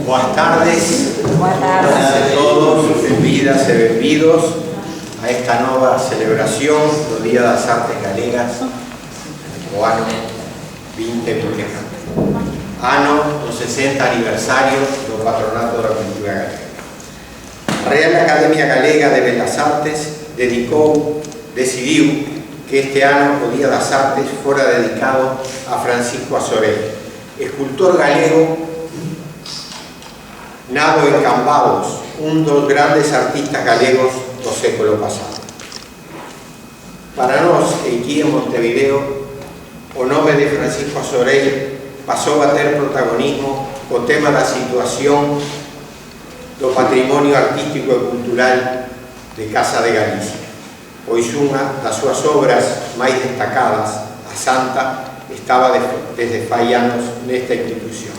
Buenas tardes. Buenas tardes a todos, benvidas e benvidos a esta nova celebración do Día das Artes Galegas o ano 2021, ano do 60 aniversario do Patronato da Cultura Galega. A Real Academia Galega de Belas Artes decidiu que este ano o Día das Artes fora dedicado a Francisco Azorell, escultor galego nado en Cambados, un dos grandes artistas galegos do século pasado. Para nós, aquí en Montevideo, o nome de Francisco Azorell pasou a ter protagonismo co tema da situación do patrimonio artístico e cultural de Casa de Galicia, pois unha das súas obras máis destacadas, a Santa, estaba desde fai anos nesta institución.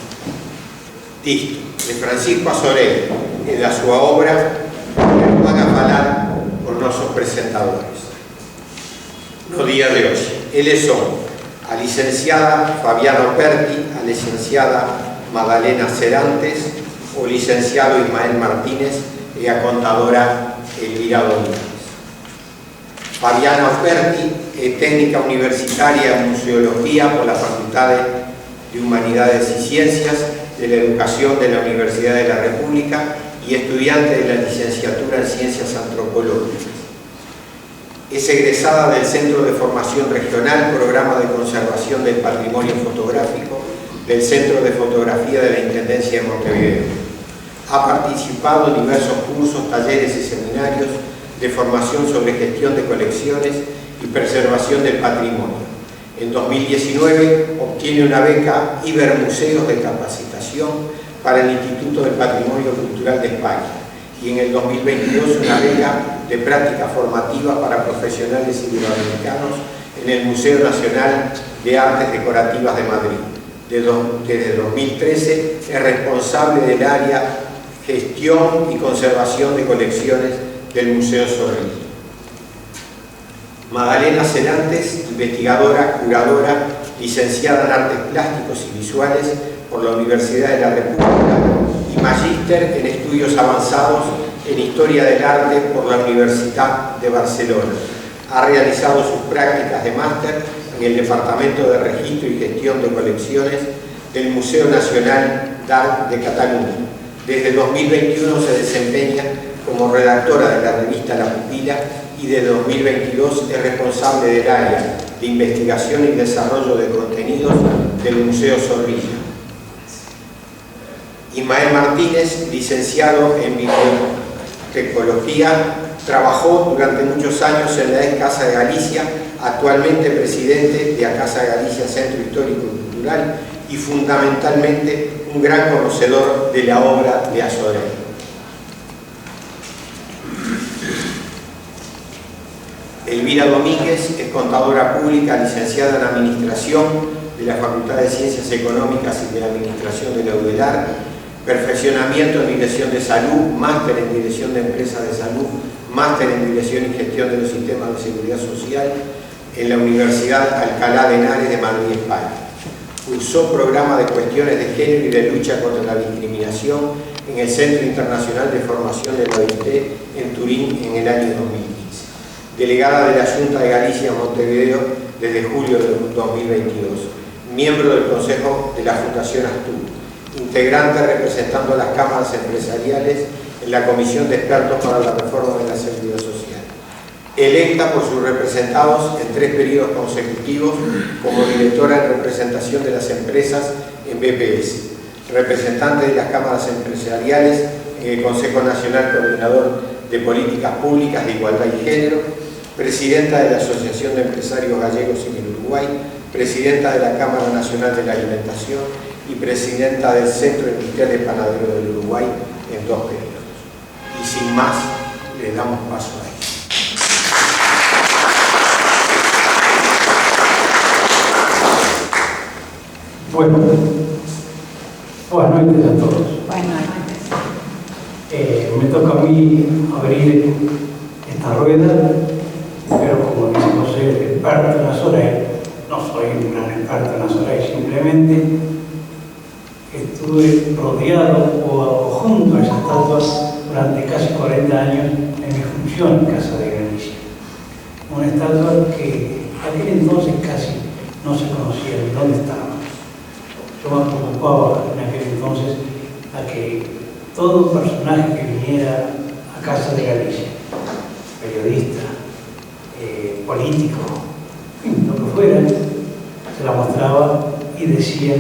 Disto, de Francisco Azorell e da súa obra, van a falar os nosos presentadores. No día de hoxe, eles son a licenciada Fabiana Operti, a licenciada Madalena Serantes, o licenciado Ismael Martínez e a contadora Elvira Domínguez. Fabiana Operti é técnica universitaria en Museología pola Facultade de Humanidades y Ciencias de la Educación de la Universidad de la República y estudiante de la licenciatura en Ciencias Antropológicas. Es egresada del Centro de Formación Regional, Programa de Conservación del Patrimonio Fotográfico del Centro de Fotografía de la Intendencia de Montevideo. Ha participado en diversos cursos, talleres y seminarios de formación sobre gestión de colecciones y preservación del patrimonio. En 2019 obtiene una beca Ibermuseos de capacitación para el Instituto del Patrimonio Cultural de España y en el 2022 una beca de práctica formativa para profesionales iberoamericanos en el Museo Nacional de Artes Decorativas de Madrid. Desde 2013 es responsable del área Gestión y Conservación de Colecciones del Museo Zorrilla. Magdalena Serantes, investigadora, curadora, licenciada en Artes Plásticos y Visuales por la Universidad de la República y magíster en Estudios Avanzados en Historia del Arte por la Universidad de Barcelona. Ha realizado sus prácticas de máster en el Departamento de Registro y Gestión de Colecciones del Museo Nacional d'Art de Cataluña. Desde 2021 se desempeña como redactora de la revista La Pupila y de 2022 es responsable del área de investigación y desarrollo de contenidos del Museo Zorrilla. Ismael Martínez, licenciado en Bibliotecología, trabajó durante muchos años en la Casa de Galicia, actualmente presidente de la Casa de Galicia Centro Histórico y Cultural y fundamentalmente un gran conocedor de la obra de Azorell. Elvira Domínguez es contadora pública, licenciada en Administración de la Facultad de Ciencias Económicas y de la Administración de la UDELAR, perfeccionamiento en Dirección de Salud, máster en Dirección de Empresas de Salud, máster en Dirección y Gestión de los Sistemas de Seguridad Social en la Universidad Alcalá de Henares de Madrid, España. Cursó programa de Cuestiones de Género y de Lucha contra la Discriminación en el Centro Internacional de Formación de la OIT en Turín en el año 2015. Delegada de la Junta de Galicia en Montevideo desde julio de 2022, miembro del Consejo de la Fundación Astur, integrante representando a las cámaras empresariales en la Comisión de Expertos para la Reforma de la Seguridad Social, electa por sus representados en 3 periodos consecutivos como directora en representación de las empresas en BPS, representante de las cámaras empresariales en el Consejo Nacional Coordinador de Políticas Públicas de Igualdad y Género, presidenta de la Asociación de Empresarios Gallegos en el Uruguay, presidenta de la Cámara Nacional de la Alimentación y presidenta del Centro Industrial de Panadero del Uruguay en 2 periodos. Y sin más, le damos paso a ella. Bueno, buenas noches a todos. Buenas noches. Me toca a mí abrir esta rueda, pero como dice José, experto en Azorell, no soy un gran experto en Azorell, simplemente esto estuve rodeado o junto a esa estatua durante casi 40 años en mi función en Casa de Galicia. Una estatua que aquel entonces casi no se conocía ni dónde estaba. Yo me preocupaba en aquel entonces a que todo personaje que viniera a Casa de Galicia, periodista, político, en fin, lo que fuera, se la mostraba y decía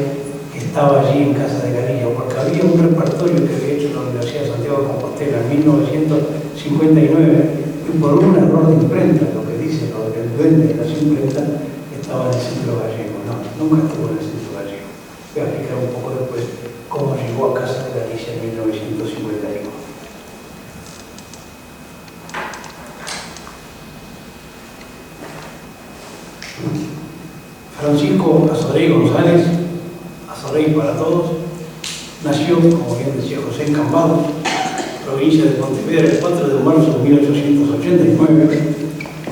que estaba allí en Casa de Galicia, porque había un repertorio que había hecho en la Universidad de Santiago de Compostela en 1959 y por un error de imprenta, lo que dice lo del duende de las imprentas, estaba en el Centro Gallego. No, nunca estuvo en el Centro Gallego. Voy a explicar un poco después cómo llegó a Casa de Galicia en 1951. Francisco Azorey González, Azorey para todos, nació, como bien decía José, en Cambados, provincia de Pontevedra, el 4 de marzo de 1889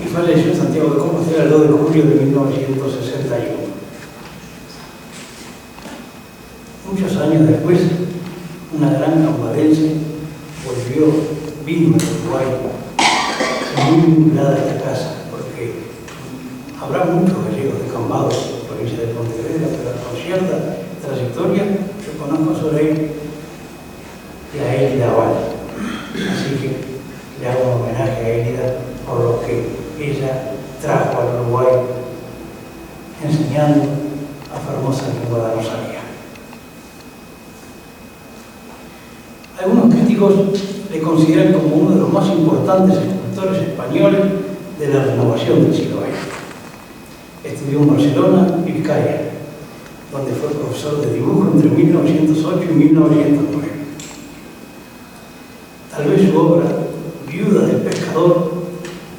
y falleció en Santiago de Compostela el 2 de julio de 1961. Muchos años después, una gran cambadense vino a Uruguay, muy vinculada a esta casa, porque habrá muchos gallegos de Cambados, provincia de Pontevedra, pero con cierta trayectoria, yo conozco a Sorey y a Élida Val. Así que le hago un homenaje a Élida por lo que ella trajo al Uruguay enseñando a Formosa lengua de Rosalía. Algunos críticos le consideran como uno de los más importantes escultores españoles de la renovación del siglo XX. Estudió en Barcelona y Vizcaya, donde fue profesor de dibujo entre 1908 y 1909. Tal vez su obra, Viuda del Pescador,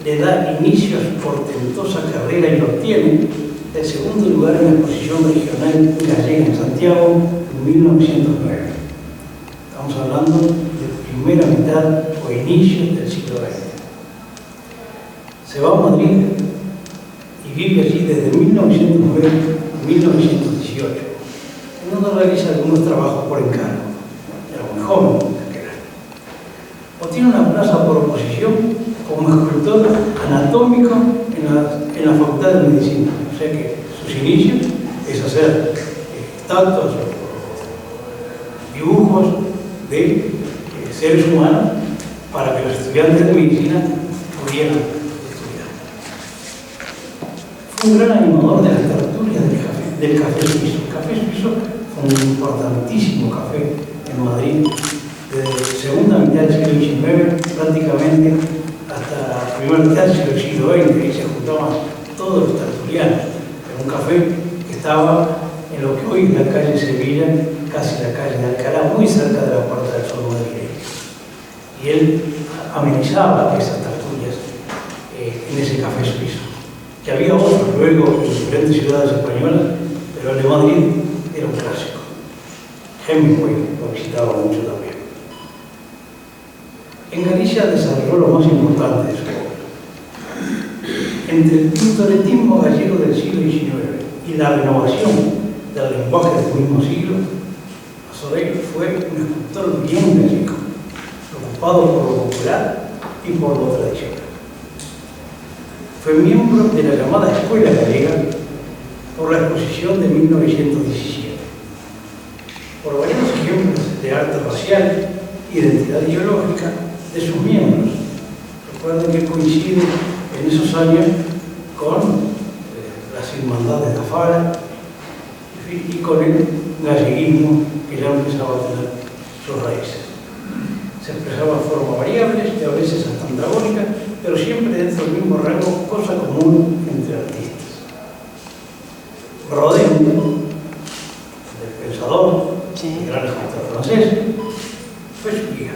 le da inicio a su portentosa carrera y obtiene el segundo lugar en la exposición regional gallega en Santiago en 1909. Estamos hablando de primera mitad o inicio del siglo XX. Se va a Madrid y vive allí desde 1909 a 1918, en donde realiza algunos trabajos por encargo. Era muy joven en aquel año. Obtiene una plaza por oposición como escultor anatómico en la Facultad de Medicina. O sea que sus inicios es hacer estatuas o dibujos de seres humanos para que los estudiantes de medicina pudieran estudiar. Fue un gran animador de las tertulias del café suizo. El café suizo fue un importantísimo café en Madrid desde la segunda mitad del siglo XIX prácticamente hasta la primera mitad del siglo XX, y se juntaban todos los tertulianos. Era un café que estaba en lo que hoy es la calle Sevilla, casi la calle de Alcalá, muy cerca de la Puerta del Sol madrileña. Y él amenizaba esas tertulias en ese café suizo. Que había otros luego en diferentes ciudades españolas, pero el de Madrid era un clásico. Hemingway lo visitaba mucho también. En Galicia desarrolló lo más importante de su obra. Entre el pintoretismo gallego del siglo XIX y la renovación del lenguaje del mismo siglo, Azorey fue un escultor bien gallego, preocupado por lo popular y por lo tradicional. Fue miembro de la llamada Escuela Gallega por la exposición de 1917. Por varios ejemplos de arte racial, identidad ideológica de sus miembros. Recuerden que coincide en esos años con las hermandades de Afara y con el galleguismo que ya empezaba a tener sus raíces. Se expresaba en formas variables y a veces hasta antagónicas, pero siempre dentro del mismo rango, cosa común entre artistas. Rodin, el pensador, el gran escultor francés, fue su guía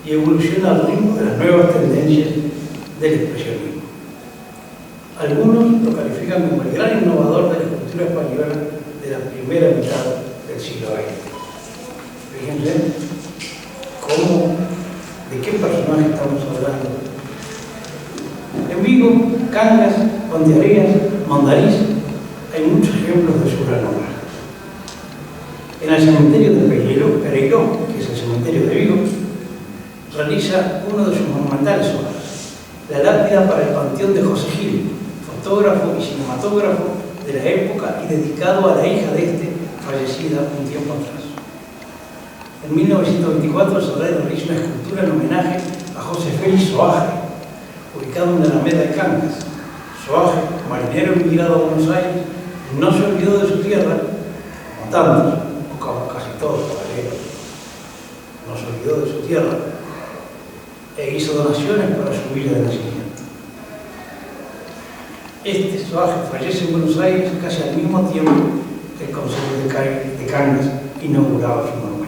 y evoluciona al ritmo de las nuevas tendencias del expresionismo. Algunos lo califican como el gran innovador de la escultura española de la primera mitad del siglo XX. Fíjense de qué personaje estamos hablando. En Vigo, Cangas, Ponteareas, Mondariz, hay muchos ejemplos de su gran obra. En el cementerio de Peiró, que es el cementerio de Vigo, realiza uno de sus monumentales obras, la lápida para el panteón de José Gil, fotógrafo y cinematógrafo de la época y dedicado a la hija de este, fallecida un tiempo atrás. En 1924 Soler realiza una escultura en homenaje a José Félix Soaje, ubicado en la Alameda de Cangas. Soaje, marinero emigrado a Buenos Aires, no se olvidó de su tierra, como tantos, como casi todos caballeros, no se olvidó de su tierra e hizo donaciones para su villa de nacimiento. Este Soaje fallece en Buenos Aires casi al mismo tiempo que el Consejo de Cangas inauguraba su monumento.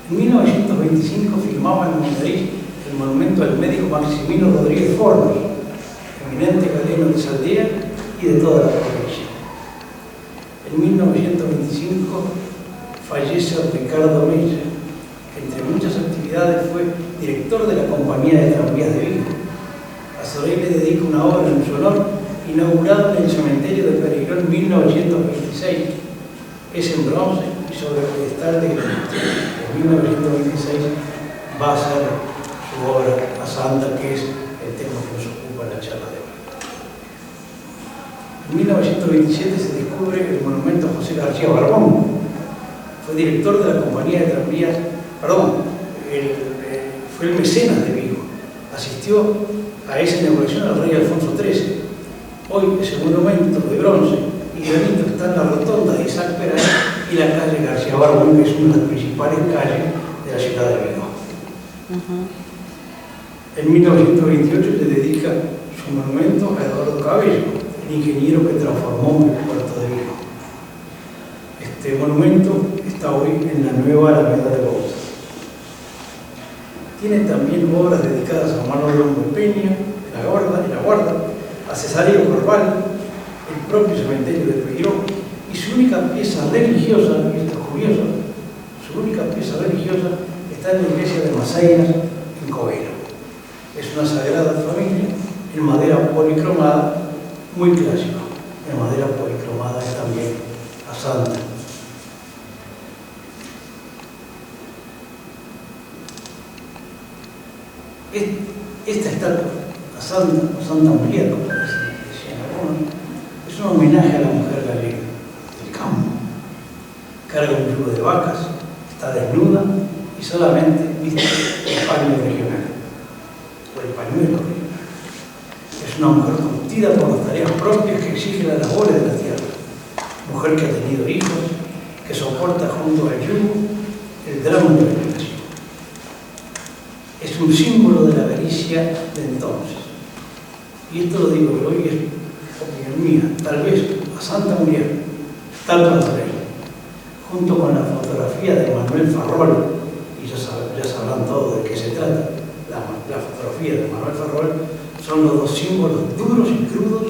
En 1925 firmaba en Madrid el monumento al médico Maximino Rodríguez Fornos, eminente galeno de esa aldea y de toda la provincia. En 1925 fallece Ricardo Mella, que entre muchas actividades fue director de la Compañía de Tranvías de Vigo. A Soler le dedica una obra en su honor, inaugurada en el cementerio de Peregrino en 1926. Es en bronce y sobre el pedestal de granito. En 1926 va a ser su obra a Santa, que es el tema que nos ocupa en la charla de hoy. En 1927 se descubre el monumento a José García Barbón. Fue director de la Compañía de Tranvías, fue el mecenas de Vigo. Asistió a esa inauguración al rey Alfonso XIII. Hoy ese monumento de bronce y granito está en la rotonda de Isaac Peral y la calle García Barbón, que es una de las principales calles de la ciudad de Vigo. En 1928 le dedica su monumento a Eduardo Cabello, el ingeniero que transformó el puerto de Vigo. Este monumento está hoy en la nueva Alameda de Bogotá. Tiene también obras dedicadas a Manuel Longo Peña, en la Guarda, a Cesario Corval, el propio cementerio de Peiró, y su única pieza religiosa, y esto es curioso, su única pieza religiosa está en la iglesia de Maseiras, en Coveiro. Es una sagrada familia en madera policromada, muy clásico. En madera policromada es también a Santa. Esta estatua, a Santa María, como decían algunos, es un homenaje a la mujer gallega del campo. Carga un yugo de vacas, está desnuda y solamente viste el paño regional, o el pañuelo regional. Es una mujer curtida por las tareas propias que exigen las labores de la tierra. Mujer que ha tenido hijos, que soporta junto al yugo el drama de la creación. Es un símbolo de la Galicia de entonces. Y esto lo digo que hoy es opinión mía. Tal vez a Santa María, tanto a Soler, junto con la fotografía de Manuel Farrol, y ya sabrán todos de qué se trata, la fotografía de Manuel Farrol, son los dos símbolos duros y crudos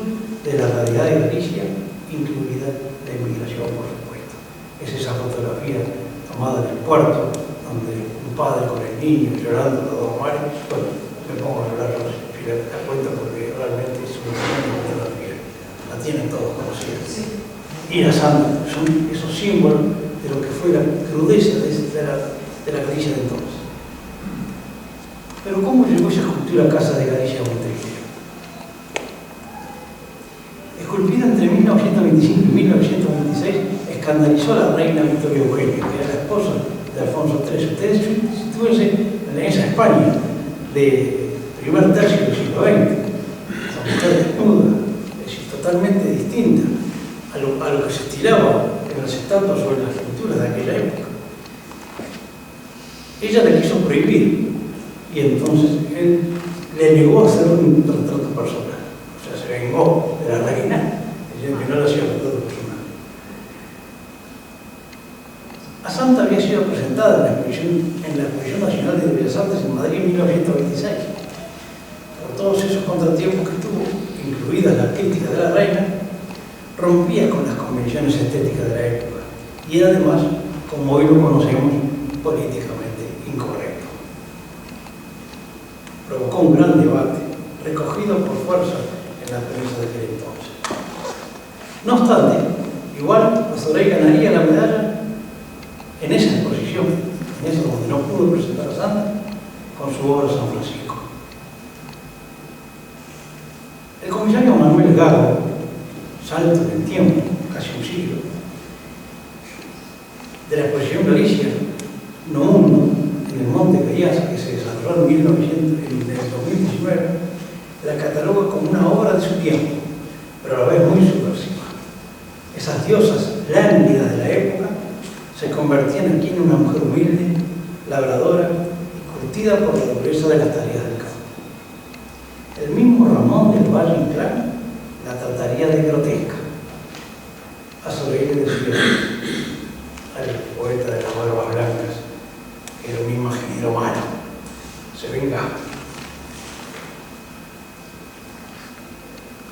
de la realidad de Galicia, incluida la inmigración, por supuesto. Es esa fotografía tomada en el puerto, donde un padre con el niño llorando los dos mares. Bueno, me pongo a llorar, no sé si la cuento porque realmente es una fotografía. La tienen todos conocida. Sí. Y la santa son esos símbolos de lo que fue la crudeza de la Galicia de entonces. Pero ¿cómo llegó esa escultura a Casa de Galicia a Montevideo? Esculpida entre 1925 y 1926, escandalizó a la reina Victoria Eugenia, que era la esposa de Alfonso XIII. Ustedes sitúense en esa España de primer tercio del siglo XX, esa mujer desnuda, es decir, totalmente distinta a lo que se estilaba en las estatuas o en las esculturas de aquella época. Ella le quiso prohibir y entonces él le negó hacer un retrato personal. O sea, se vengó de la reina, diciendo que no le hacía retrato personal. A Santa había sido presentada en la Exposición Nacional de Bellas Artes en Madrid en 1926. Por todos esos contratiempos que tuvo, incluida la crítica de la reina, rompía con las convenciones estéticas de la época y era además, como hoy lo conocemos, políticamente incorrecto. Provocó un gran debate, recogido por fuerza en la prensa de aquel entonces. No obstante, igual Soler ganaría la medalla pudo presentar a Santa con su obra San Francisco. El comisario Manuel Gago, salto en el tiempo, casi un siglo, de la exposición Galicia, no uno, en el Monte Cayas, que se desarrolló en el 2019, la cataloga como una obra de su tiempo, pero a la vez muy subversiva. Esas diosas lánguidas de la época se convertían aquí en una mujer humilde, labradora y curtida por la dureza de las tareas del campo. El mismo Ramón del Valle Inclán la trataría de grotesca. A Soreille decía al poeta de las barbas blancas, que era un imaginero malo, se vengaba.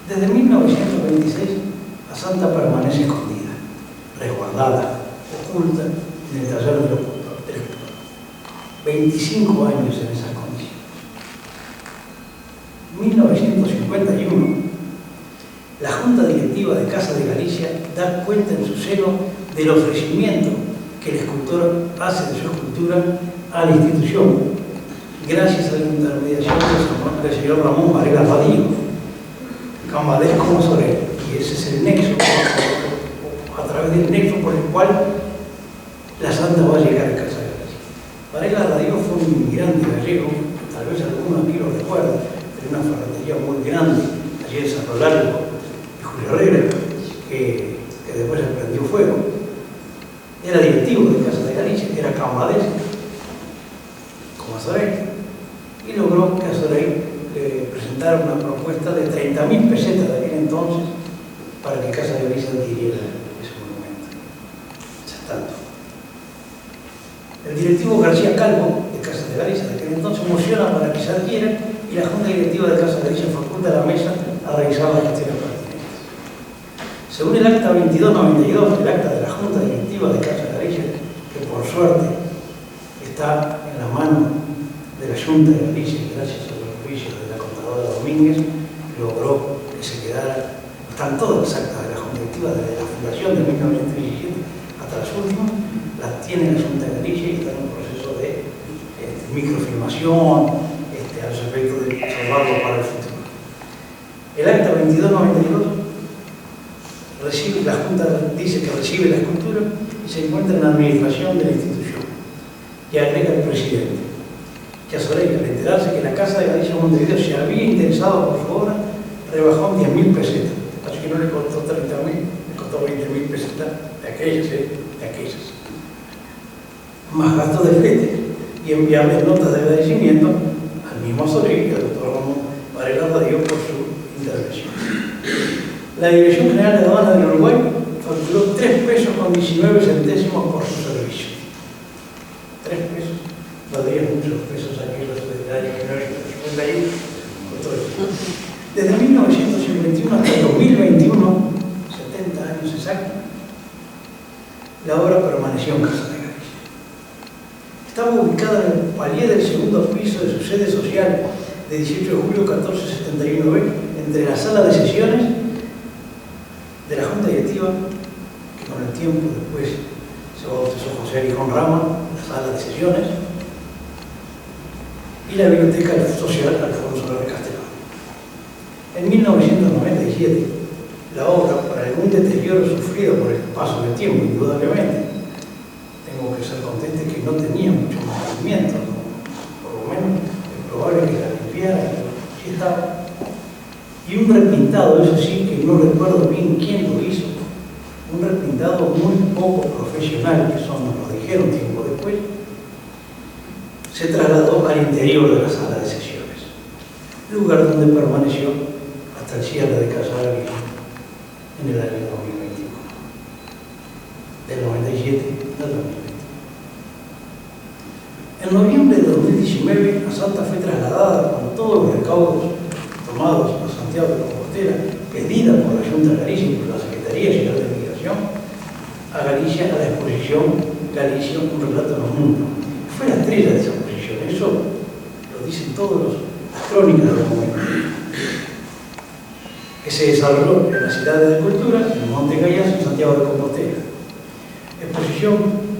Desde 1926, la Santa permanece escondida, resguardada, oculta en el taller del escultor. 25 años en esa condición. En 1951, la Junta Directiva de Casa de Galicia da cuenta en su seno del ofrecimiento que el escultor hace de su escultura a la institución, gracias a la intermediación del señor Ramón Varela Vadillo, cambadés como Soreille. Y ese es el nexo, a través del nexo por el cual la Santa va a llegar a Casa de Galicia. Varela Vadillo fue un inmigrante gallego, tal vez algunos aquí lo recuerdan, tenía una ferretería muy grande allí en Cerro Largo, y Julio Herrera, que después se prendió fuego. Era directivo de Casa de Galicia, era cambadés, como a Soreille, y logró que a Soreille le presentara una propuesta de 30.000 pesetas de aquel entonces para que Casa de Galicia adquiriera ese monumento, esa estatua. El directivo García Calvo, de Casa de Galicia, de aquel entonces, emociona para que se adquiera y la Junta Directiva de Casa de Galicia faculta a la mesa a realizar las gestiones pertinentes. Según el acta 2292, el acta de la Junta Directiva de Casa de Galicia, que por suerte está en la mano de la Junta de Galicia, y gracias a los oficios de la contadora Domínguez, logró que se quedara, están todas las actas de la Junta Directiva desde la fundación de 1917 hasta las últimas, las tiene la Junta de Galicia y está en un proceso de microfilmación, al respecto de salvarlo para el futuro. El acta 2292 recibe, la Junta dice que recibe la escultura y se encuentra en la administración de la institución. Y agrega el presidente, que a Soreille, al enterarse que la Casa de Galicia Montevideo se había interesado por su obra, rebajó 10.000 pesetas. Así que no le costó 30.000, le costó 20.000 pesetas de aquellas, de aquellas. Más gastos de flete y enviarles notas de agradecimiento al mismo Soreille y al doctor Ramón Varela Vadillo por su intervención. La Dirección General de Aduanas del Uruguay facturó 3 pesos con 19 centésimos por su servicio. 3 pesos. Valdrían muchos pesos aquellos del año 1951. Desde 1951 hasta el 2021, 70 años exactos, la obra permaneció en Casa de Galicia. Estaba ubicada en el palier del segundo piso de su sede social de 18 de julio 1471B, entre la sala de sesiones de la Junta Directiva, que con el tiempo después se bautizó José Arijón Rama, la sala de sesiones, y la Biblioteca Social Alfonso López Castellano. En 1997, la obra, para algún deterioro sufrido por el paso del tiempo, indudablemente, tengo que ser consciente que no tenía mucho más movimiento, ¿no? Por lo menos es probable que la limpiara, sí estaba. Y un repintado, eso sí, que no recuerdo bien quién lo hizo, un repintado muy poco profesional, que eso nos lo dijeron tiempo después, se trasladó al interior de la sala de sesiones, lugar donde permaneció hasta el cierre de Casa de Galicia en el año 2021, del 97 al 2020. En noviembre de 2019, la Santa fue trasladada con todos los recaudos tomados a Santiago de Compostela, pedida por la Junta de Galicia y por la Secretaría General de Migración, a Galicia, a la exposición Galicia, un relato en los mundos. Fue la estrella de esa exposición, eso lo dicen todas las crónicas del momento, que se desarrolló en la Ciudad de la Cultura, en Monte Cayas, en Santiago de Compostela. Exposición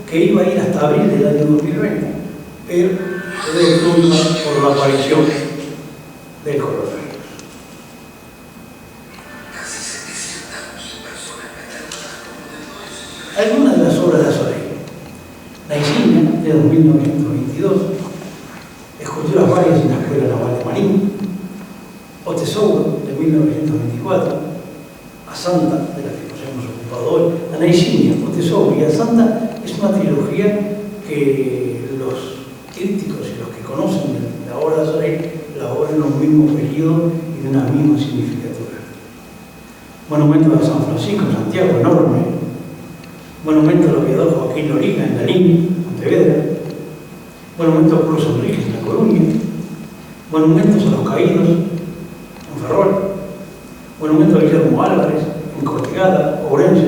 que iba a ir hasta abril del año 2020, pero se desploma por la aparición del coronavirus. Algunas de las obras de Azorey: La Insignia, de 1922, esculturas varias en la Escuela Naval de Marín, O Tesouro, de 1924, A Santa, de la que nos hemos ocupado hoy. La Insignia, O Tesouro y A Santa es una trilogía que los críticos y los que conocen la obra de Azorey la obra en los mismos periodos y de una misma significatura. Monumento a San Francisco, Santiago, enorme. Monumento al aviador Joaquín Loriga en Lanín, Pontevedra. Monumento a Cruz Enríquez en La Coruña. Monumentos a los caídos en Ferrol. Monumento a Guillermo Álvarez en Cortegada, Ourense.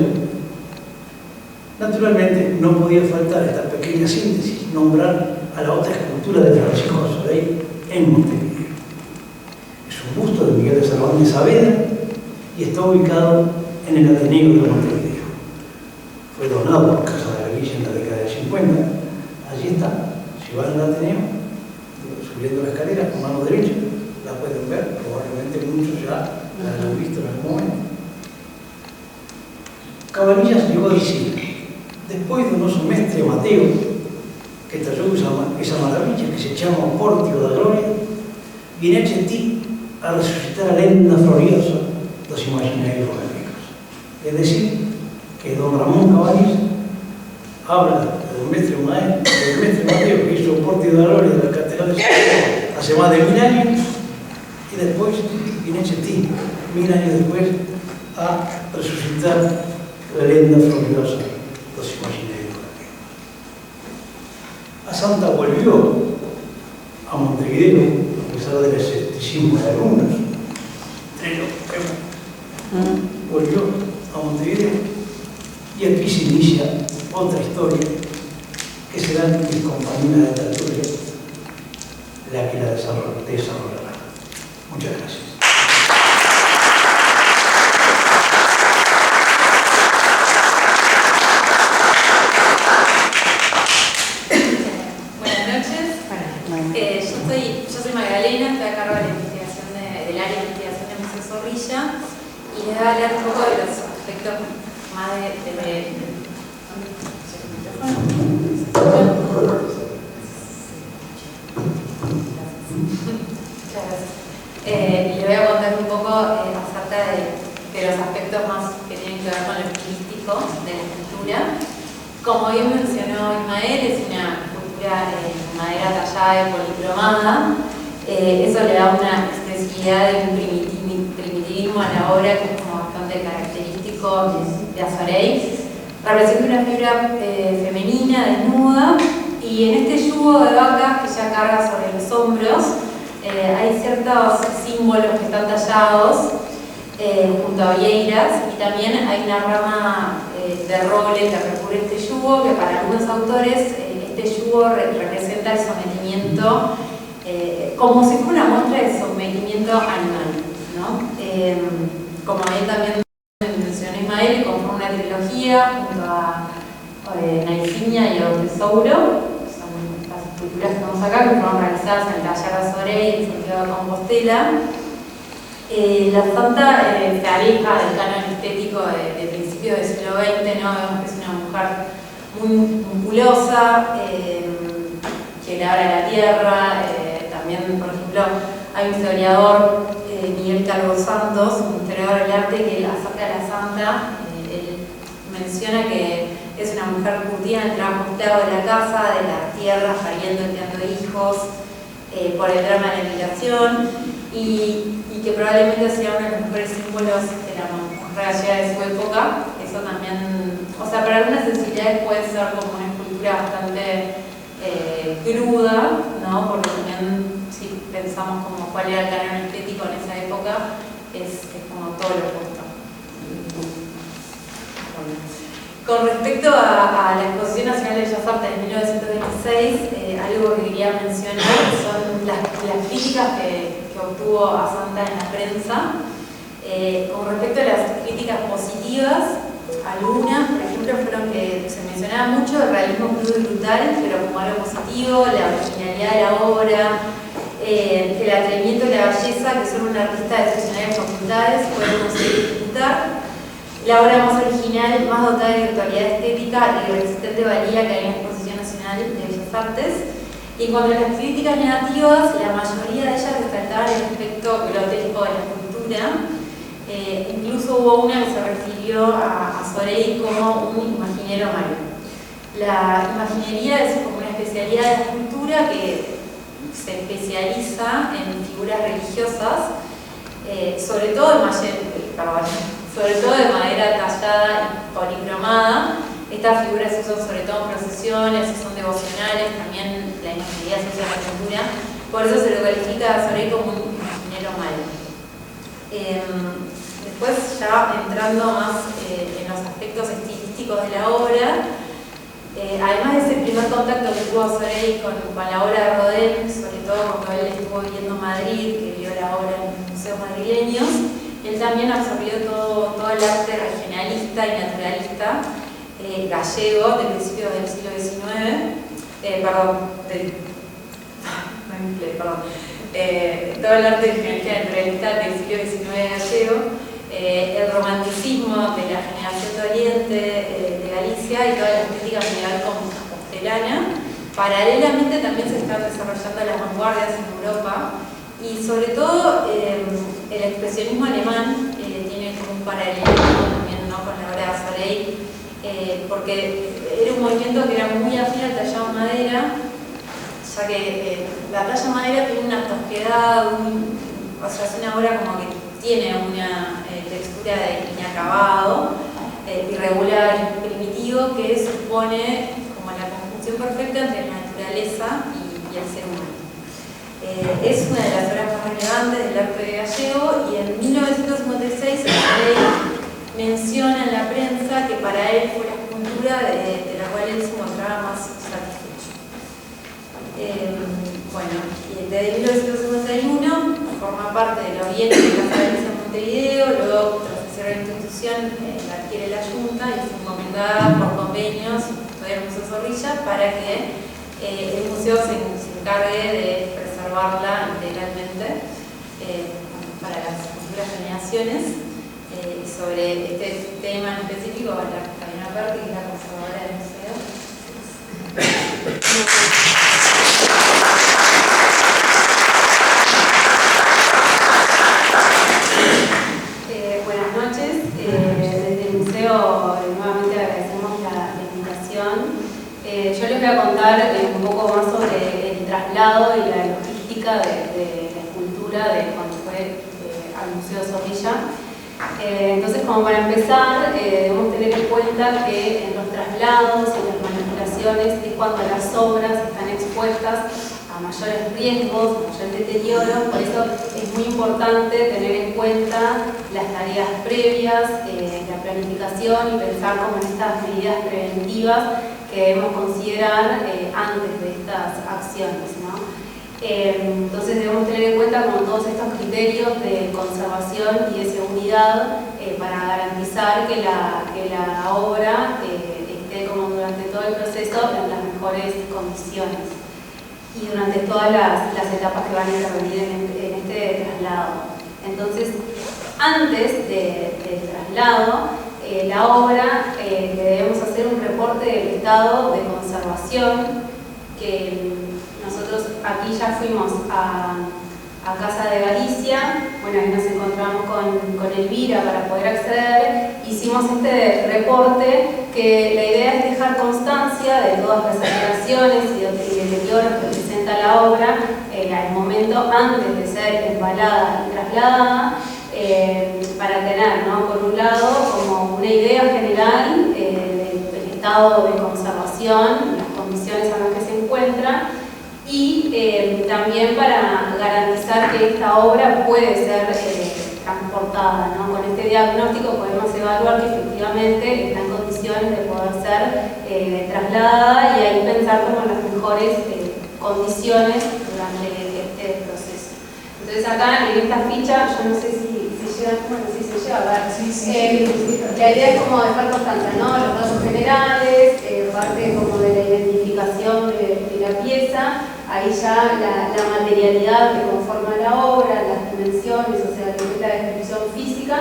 Naturalmente, no podía faltar esta pequeña síntesis, nombrar a la otra escultura de Francisco Azorey en Montevideo. Es un busto de Miguel de Cervantes Saavedra y está ubicado en el Ateneo de Montevideo. Fue donado por Casa de la Villa en la década del 50. Allí está. Si van al Ateneo, subiendo la escalera con mano derecha, la pueden ver. Probablemente muchos ya la han visto en algún momento. Cabanillas llegó a decir: después de unos semestres Mateo, que talló esa maravilla que se llama Pórtico da Gloria, viene a ti a resucitar a lenda gloriosa dos imaginarios amigos. Es decir, que don Ramón Cabanillas habla del mestre Mateo, que hizo Pórtico da Gloria de la Catedral de Santiago hace más de 1000 años, y después viene a ti, 1000 años después, a resucitar la lenda gloriosa dos imaginarios amigos. A Santa volvió a Montevideo, a pesar del escepticismo de algunos. Volvió a Montevideo y aquí se inicia otra historia que serán mis compañeras de tertulia la que la desarrollará. Muchas gracias. Yo soy Magdalena, estoy a cargo de la investigación del área de investigación de Museo Zorrilla y les voy a hablar un poco de los aspectos más les voy a contar un poco acerca de los aspectos más que tienen que ver con lo estilístico de la escultura. Como bien mencionó Ismael, es una madera tallada y policromada. Eso le da una expresividad y un primitivismo a la obra que es como bastante característico de Azorey. Representa una figura femenina, desnuda, y en este yugo de vacas que ella carga sobre los hombros hay ciertos símbolos que están tallados junto a vieiras, y también hay una rama de roble que recubre este yugo, que para algunos autores este yugo representa el sometimiento, como si fuera una muestra de sometimiento animal, ¿no? Como bien también mencionó Ismael, conforma una trilogía junto a La Insignia y a O Tesouro. Son estas esculturas que vemos acá, que fueron realizadas en el taller de Azorey en Santiago de Compostela. La Santa se aleja del canon estético de principios del siglo XX, ¿no? Vemos que es una mujer muy musculosa, que le abre la tierra. También, por ejemplo, hay un historiador, Miguel Calvo Santos, un historiador del arte, que acerca de la Santa, él menciona que es una mujer curtida en el trabajo esclavo de la casa, de las tierras, pariendo y criando hijos, por el drama de la emigración, y que probablemente sea uno de los mejores símbolos de la mujer gallega de su época. Eso también, o sea, para algunas sensibilidades puede ser como una escultura bastante cruda, ¿no? Porque también, si pensamos como cuál era el canon estético en esa época, es como todo lo opuesto. Con respecto a la Exposición Nacional de Bellas Artes de 1926, algo que quería mencionar son las críticas que obtuvo a Santa en la prensa. Con respecto a las críticas positivas, algunas, por ejemplo, fueron se mencionaba mucho el realismo crudo y brutal, pero como algo positivo, la originalidad de la obra, el atrevimiento y la belleza, que solo un artista de excepcionales facultades puede conseguir ejecutar. La obra más original, más dotada de virtualidad estética y resistente valía que hay en la Exposición Nacional de Bellas Artes. Y en cuanto a las críticas negativas, la mayoría de ellas resaltaban el aspecto grotesco de la escultura. Incluso hubo una que se refirió a Soleil como un imaginero malo. La imaginería es como una especialidad de la escultura que se especializa en figuras religiosas, sobre todo de madera tallada y policromada. Estas figuras se usan sobre todo en procesiones, son devocionales, también la imaginería se usa en la escultura, por eso se lo califica a Soleil como un imaginero malo. Después, ya entrando más en los aspectos estilísticos de la obra, además de ese primer contacto que tuvo Soleil con la obra de Rodin, sobre todo cuando él estuvo viviendo en Madrid, que vio la obra en los museos madrileños, él también absorbió todo el arte regionalista y naturalista gallego de principios del siglo XIX, todo el arte regionalista y naturalista del siglo XIX gallego, el romanticismo de la generación de Oriente, de Galicia y toda la estética medieval compostelana. Paralelamente también se están desarrollando las vanguardias en Europa y sobre todo el expresionismo alemán tiene como un paralelismo también, ¿no?, con la obra de Soleil, porque era un movimiento que era muy afín al tallado en madera, ya que la talla en madera tiene una tosquedad, o sea, es una obra como que tiene una textura de inacabado, irregular y primitivo, que supone como la conjunción perfecta entre la naturaleza y el ser humano. Es una de las obras más relevantes del arte gallego y en 1956 Soleil menciona en la prensa que para él fue la escultura de la cual él se encontraba más satisfecho. Bueno, y desde 1951 forma parte del Oriente de la Provincia de Montevideo, luego tras hacer la institución la adquiere la Junta y es encomendada por convenios del Museo Zorrilla para que el museo se encargue de preservarla integralmente para las futuras generaciones. Y sobre este tema en específico, Fabiana Perti, que es la conservadora del museo. Buenas noches. Desde el museo nuevamente agradecemos la invitación. Yo les voy a contar un poco más sobre el traslado y la logística de la escultura de cuando fue al Museo Zorrilla. Entonces, como para empezar, debemos tener en cuenta que en los traslados, en las manipulaciones, es cuando las obras están expuestas a mayores riesgos, mayor deterioro. Por eso es muy importante tener en cuenta las tareas previas, la planificación y pensar como en estas medidas preventivas que debemos considerar antes de estas acciones, ¿no? Entonces debemos tener en cuenta como todos estos criterios de conservación y de seguridad para garantizar que la obra esté como durante todo el proceso en las mejores condiciones y durante todas las etapas que van a intervenir en este traslado. Entonces, antes del traslado, la obra debemos hacer un reporte del estado de conservación que nosotros aquí ya fuimos a Casa de Galicia, bueno, ahí nos encontramos con Elvira para poder acceder, hicimos este reporte que la idea es dejar constancia de todas las alteraciones y deterioros que presenta la obra al momento antes de ser embalada y trasladada, para tener, ¿no?, por un lado como una idea general del estado de conservación, las condiciones en las que se encuentra, y también para garantizar que esta obra puede ser transportada, ¿no? Con este diagnóstico podemos evaluar que efectivamente está en condiciones de poder ser trasladada y ahí pensar como en las mejores condiciones durante este proceso. Entonces acá en esta ficha, yo no sé si llega, bueno, si se llega a ver, la idea es como dejar constancia, ¿no?, los datos generales, elaboración de la pieza, ahí ya la materialidad que conforma la obra, las dimensiones, o sea, la descripción física.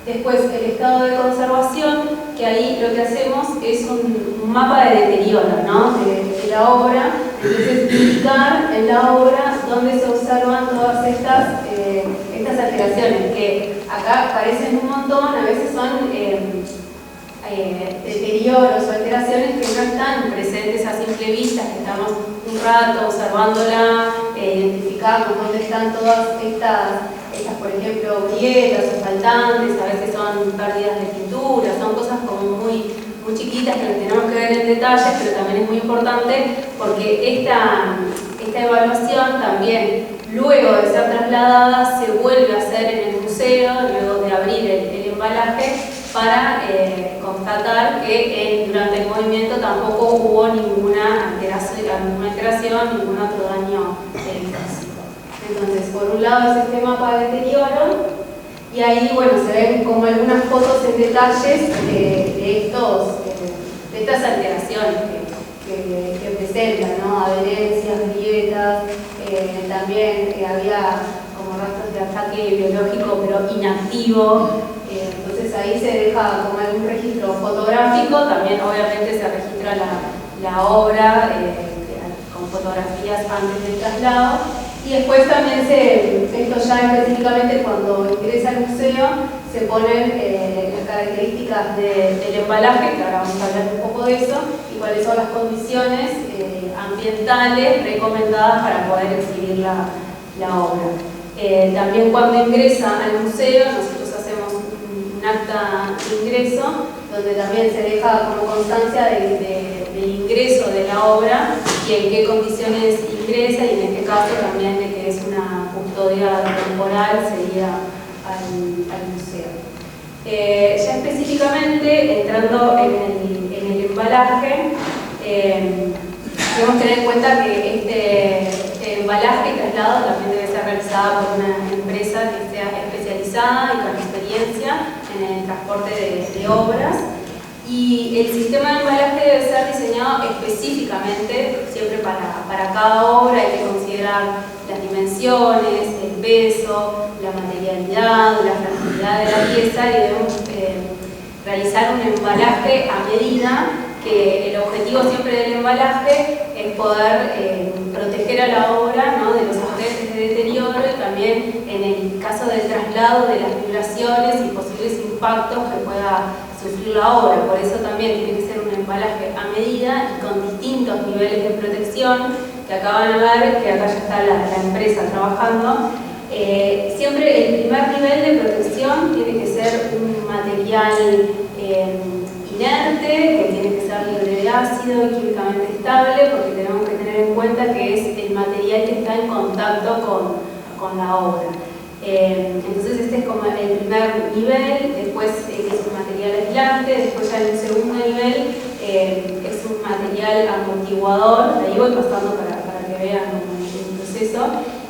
Después el estado de conservación, que ahí lo que hacemos es un mapa de deterioro, ¿no? de la obra. Entonces indicar en la obra dónde se observan todas estas alteraciones, que acá parecen un montón, a veces son deterioros o alteraciones que no están presentes a simple vista, que estamos un rato observándola, identificamos dónde están todas estas, por ejemplo, grietas o faltantes, a veces son pérdidas de pintura, son cosas como muy chiquitas que las tenemos que ver en detalles, pero también es muy importante porque esta evaluación también, luego de ser trasladada, se vuelve a hacer en el museo, luego de abrir el embalaje, para constatar que durante el movimiento tampoco hubo ninguna alteración, ningún otro daño físico. Entonces, por un lado es este mapa de deterioro, y ahí, bueno, se ven como algunas fotos en detalles de estas alteraciones que presentan, ¿no? Adherencias, grietas, también había como rastros de ataque biológico, pero inactivo. Entonces ahí se deja como algún registro fotográfico, también obviamente se registra la obra con fotografías antes del traslado. Y después también esto ya específicamente cuando ingresa al museo, se ponen las características del embalaje, que ahora vamos a hablar un poco de eso, y cuáles son las condiciones ambientales recomendadas para poder exhibir la obra. También cuando ingresa al museo, nosotros hacemos un acta de ingreso, donde también se deja como constancia del ingreso de la obra y en qué condiciones ingresa, y en este caso también de que es una custodia temporal cedida al museo. Ya específicamente, entrando en el embalaje, debemos tener en cuenta que este embalaje y traslado también debe ser realizado por una empresa que sea especializada y con experiencia en el transporte de obras. Y el sistema de embalaje debe ser diseñado específicamente, siempre para cada obra. Hay que considerar las dimensiones, el peso, la materialidad, la fragilidad de la pieza, y debemos realizar un embalaje a medida, que el objetivo siempre del embalaje es poder proteger a la obra, ¿no?, de los agentes de deterioro, y también en el caso del traslado de las vibraciones y posibles impactos que pueda sufrir la obra. Por eso también tiene que ser un embalaje a medida y con distintos niveles de protección, que acaban de ver que acá ya está la empresa trabajando. Siempre el primer nivel de protección tiene que ser un material inerte, que tiene que ser libre de ácido y químicamente estable, porque tenemos que tener en cuenta que es el material que está en contacto con la obra. Entonces este es como el primer nivel. Después es un material aislante. Después ya en el segundo nivel es un material amortiguador. Ahí voy pasando para que vean el proceso,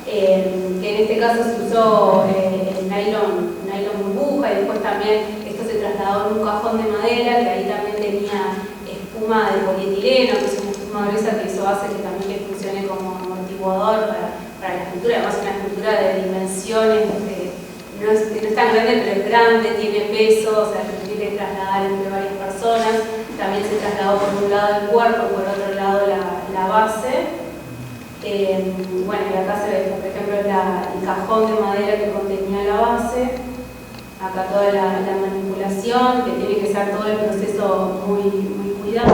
que en este caso se usó el nylon burbuja, y después también esto se trasladó en un cajón de madera que ahí también tenía espuma de polietileno, que es una espuma gruesa, que eso hace que también le funcione como amortiguador para la escultura. Además, una escultura de dimensiones, no es tan grande, pero es grande, tiene peso, o sea, se tiene que trasladar entre varias personas. También se trasladó por un lado el cuerpo, por otro lado la base. Bueno, y acá se ve, por ejemplo, el cajón de madera que contenía la base. Acá toda la manipulación, que tiene que ser todo el proceso muy cuidado.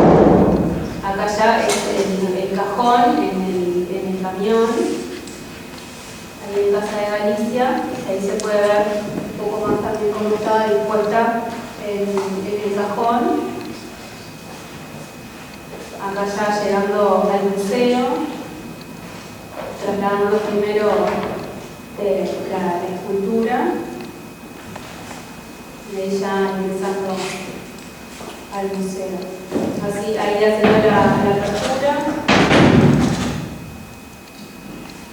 Acá ya es el cajón en el camión, ahí en Casa de Galicia. Ahí se puede ver un poco más también cómo estaba dispuesta en el cajón. Acá ya llegando al museo, trasladando primero la escultura, y ahí ya ingresando al museo. Así, ahí haciendo la apertura.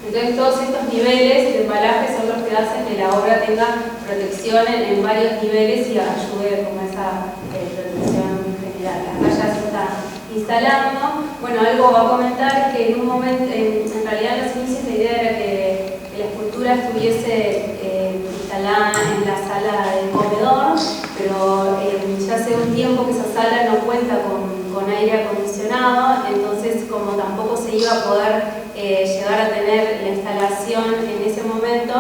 Entonces todos estos niveles de embalaje son los que hacen que la obra tenga protección en varios niveles y ayude como esa protección general. Acá ya se está instalando. bueno, algo va a comentar que en un momento, en realidad en los inicios la idea era que la escultura estuviese instalada en la sala del comedor, pero ya hace un tiempo que esa sala no cuenta con aire acondicionado, entonces como tampoco se iba a poder llegar a tener la instalación en ese momento,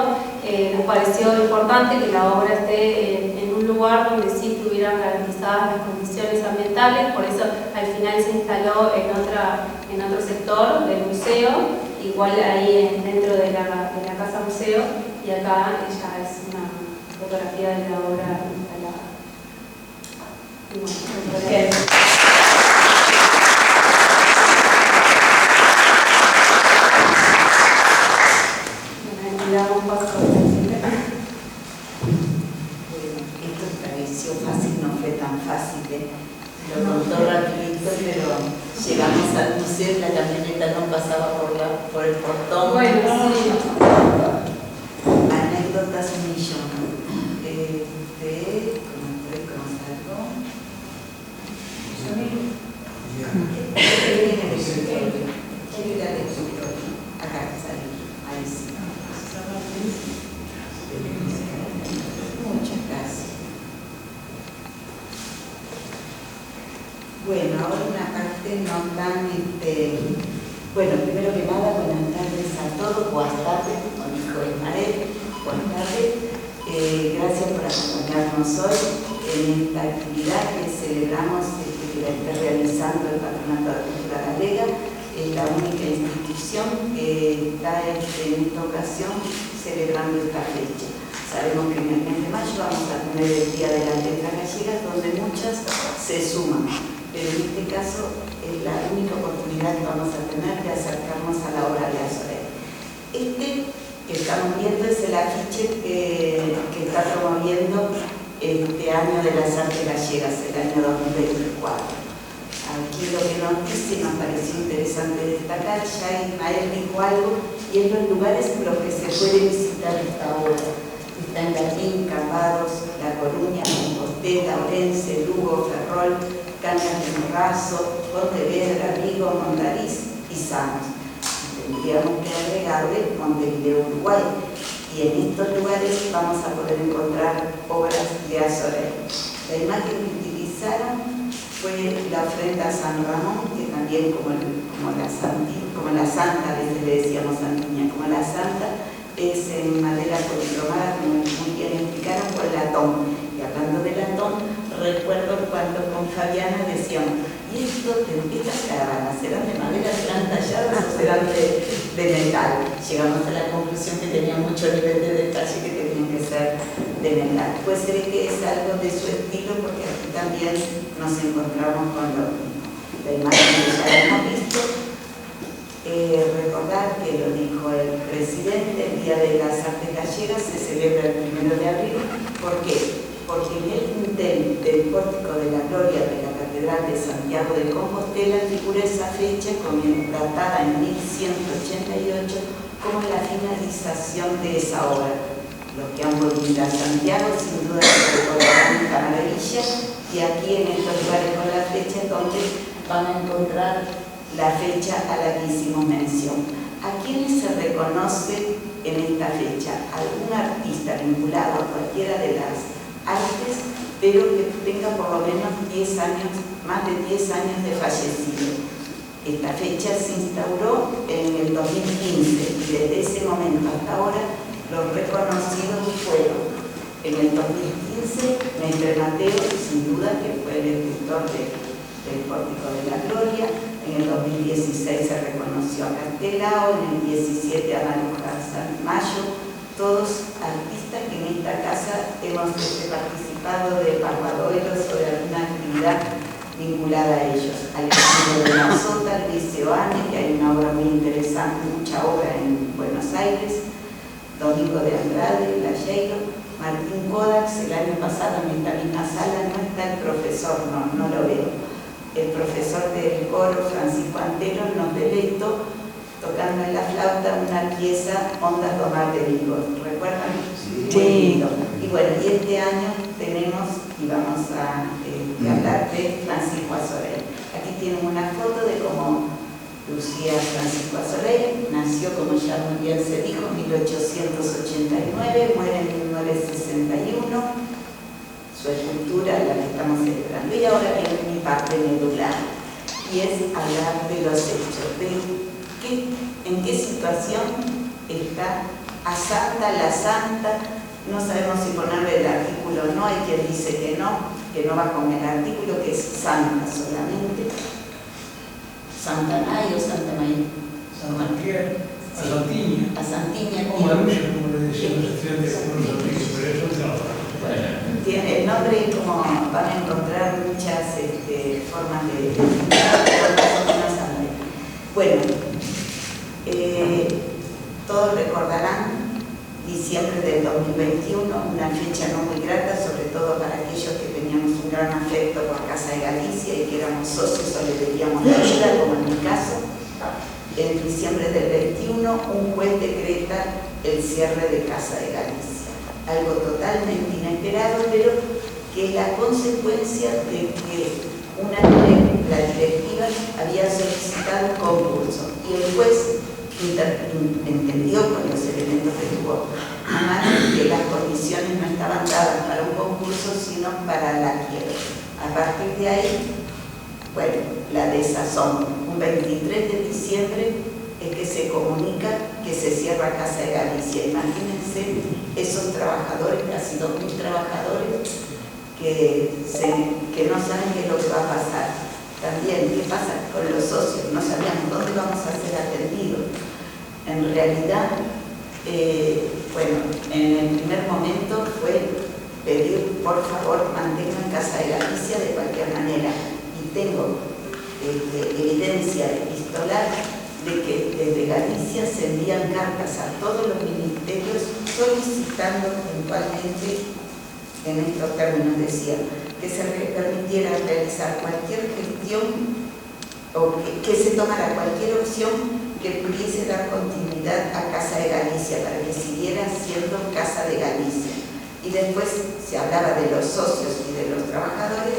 nos pareció importante que la obra esté en un lugar donde sí estuvieran garantizadas las condiciones ambientales, por eso al final se instaló en otro sector del museo, igual ahí dentro de la casa museo, y acá ya es una fotografía de la obra instalada. Y bueno, damos paso. Bueno, esto pareció fácil, no fue tan fácil, lo contó rapidito, pero llegamos al museo y la camioneta no pasaba por el portón. Bueno, sí. Anécdotas un millón. ¿Cómo salgo? Acá salí, ahí sí. Muchas gracias. Bueno, ahora una parte nos dan, bueno, primero que nada, buenas tardes a todos, buenas tardes, como dijo Ismael, buenas tardes. Gracias por acompañarnos hoy en esta actividad que celebramos, que la está realizando el Patronato de Cultura Galega. Es la única institución que está en esta ocasión celebrando esta fecha. Sabemos que en el mes de mayo vamos a tener el Día de las Letras Gallegas, donde muchas se suman, pero en este caso es la única oportunidad que vamos a tener de acercarnos a la obra de Azorel. Este que estamos viendo es el afiche que está promoviendo este año de las artes gallegas, el año 2024. Aquí lo que nos dice, nos pareció interesante destacar, ya Ismael dijo algo, y es los lugares en los que se puede visitar esta obra. Está en Latín, Cambados, La Coruña, Compostela, Orense, Lugo, Ferrol, Cañas de Morrazo, Pontevedra, Vigo, Mondariz y Samos. Tendríamos que agregarle Montevideo, Uruguay. Y en estos lugares vamos a poder encontrar obras de Azorel. La imagen que utilizaron fue la ofrenda a San Ramón, que también como la Santa, a veces le decíamos Santiña, como la Santa, es en madera policromada, como muy bien explicaron, con latón. Y hablando de latón, recuerdo cuando con Fabiana decíamos, ¿y estas caravanas serán de madera, serán talladas o serán de metal? Llegamos a la conclusión que tenía mucho nivel de detalle, que tenían que ser de metal. Pues se ve que es algo de su estilo, porque aquí también nos encontramos con lo mismo. La imagen que ya hemos visto, recordar que lo dijo el presidente, el Día de las Artes Gallegas se celebra el 1 de abril. ¿Por qué? Porque en el dintel del Pórtico de la Gloria de la Catedral de Santiago de Compostela figura esa fecha datada en 1188 como la finalización de esa obra. Los que han podido ir a Santiago sin duda recordarán esta maravilla, y aquí en estos lugares con la fecha es donde van a encontrar la fecha a la que hicimos mención. ¿A quiénes se reconoce en esta fecha? Algún artista vinculado a cualquiera de las artes, pero que tenga por lo menos 10 años, más de 10 años de fallecido. Esta fecha se instauró en el 2015 y desde ese momento hasta ahora los reconocidos fueron en el 2015 Mestre Mateo, sin duda que fue el escultor del Pórtico de la Gloria. En el 2016 se reconoció a Castelao, en el 17 a Maruja San Mayo, todos artistas que en esta casa hemos participado de parvadoeros o de alguna actividad vinculada a ellos. Alejandro de la Sota, Luis Seoane, que hay una obra muy interesante, mucha obra en Buenos Aires, Domingo de Andrade, Layeiro, Martín Kodax. El año pasado en esta misma sala no está el profesor, no lo veo. El profesor del coro, Francisco Antero, nos deleitó tocando en la flauta una pieza Ondas do Mar de Vigo. ¿Recuerdan? Sí. Muy lindo. Y bueno, y este año tenemos, y vamos a hablar de Francisco Azorel. Aquí tienen una foto de cómo Lucía Francisco Azorey nació, como ya muy bien se dijo, en 1889, muere en 1961. Su escultura, la que estamos celebrando. Y ahora viene mi parte medular, y es hablar de los hechos, de en qué situación está a Santa, la Santa. No sabemos si ponerle el artículo o no, hay quien dice que no va con el artículo, que es Santa solamente. Santa Nay o Santa May. San Pierre, a Santiña. A Santiña. O Maruxa, como le decían los estudiantes de los amigos, pero eso es otra. Tiene el nombre, como van a encontrar muchas formas de bueno, todos recordarán diciembre del 2021, una fecha no muy grata, sobre todo para aquellos que teníamos un gran afecto por Casa de Galicia y que éramos socios o le debíamos la vida, como en mi caso. En diciembre del 21, un juez decreta el cierre de Casa de Galicia. Algo totalmente inesperado, pero que es la consecuencia de que la directiva había solicitado un concurso y el juez entendió con los elementos que tuvo a mano que las condiciones no estaban dadas para un concurso sino para la quiebra. A partir de ahí, bueno, la desazón. Un 23 de diciembre es que se comunica que se cierra Casa de Galicia. Imagínense esos trabajadores, casi 2.000 trabajadores, que no saben qué es lo que va a pasar. También, ¿qué pasa con los socios? No sabíamos dónde vamos a ser atendidos. En realidad, bueno, en el primer momento fue pedir, por favor, mantengan Casa de Galicia de cualquier manera. Y tengo evidencia epistolar de que desde Galicia se envían cartas a todos los ministerios solicitando puntualmente, en estos términos decía, que se permitiera realizar cualquier gestión o que se tomara cualquier opción que pudiese dar continuidad a Casa de Galicia para que siguiera siendo Casa de Galicia. Y después se hablaba de los socios y de los trabajadores,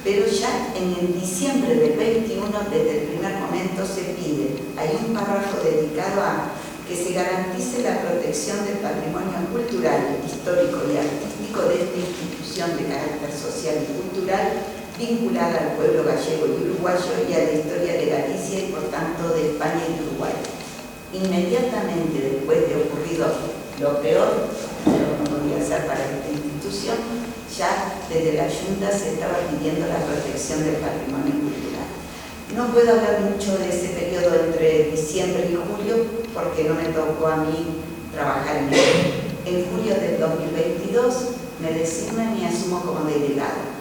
pero ya en el diciembre del 21, desde el primer momento se pide, hay un párrafo dedicado a que se garantice la protección del patrimonio cultural, histórico y artístico de esta institución de carácter social y cultural vinculada al pueblo gallego y uruguayo y a la historia de Galicia y por tanto de España y Uruguay. Inmediatamente después de ocurrido lo peor, pero no podía ser para esta institución, ya desde la Junta se estaba pidiendo la protección del patrimonio cultural. No puedo hablar mucho de ese periodo entre diciembre y julio porque no me tocó a mí trabajar en él. En julio del 2022 me designan y asumo como delegado.